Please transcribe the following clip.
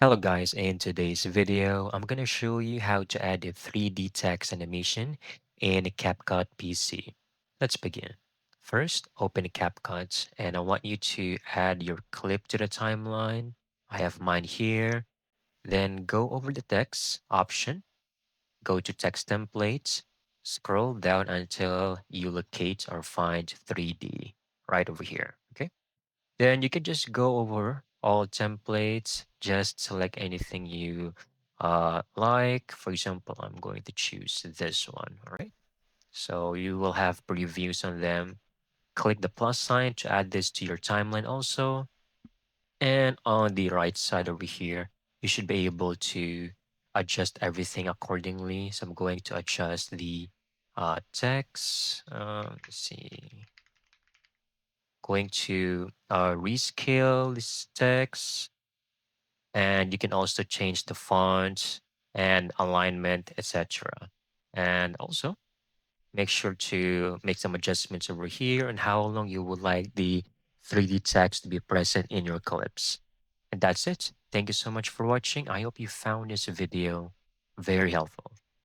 Hello guys, in today's video, I'm gonna show you how to add a 3D text animation in CapCut PC. Let's begin. First, open CapCut and I want you to add your clip to the timeline. I have mine here. Then go over the text option, go to text templates, scroll down until you locate or find 3D right over here. Okay. Then you can just go over all templates, just select anything you like. For example, I'm going to choose this one, all right? So you will have previews on them. Click the plus sign to add this to your timeline also. And on the right side over here, you should be able to adjust everything accordingly. So I'm going to adjust the text. Let's see. Going to rescale this text, and you can also change the font and alignment, etc. And also make sure to make some adjustments over here and how long you would like the 3D text to be present in your clips. And that's it. Thank you so much for watching. I hope you found this video very helpful.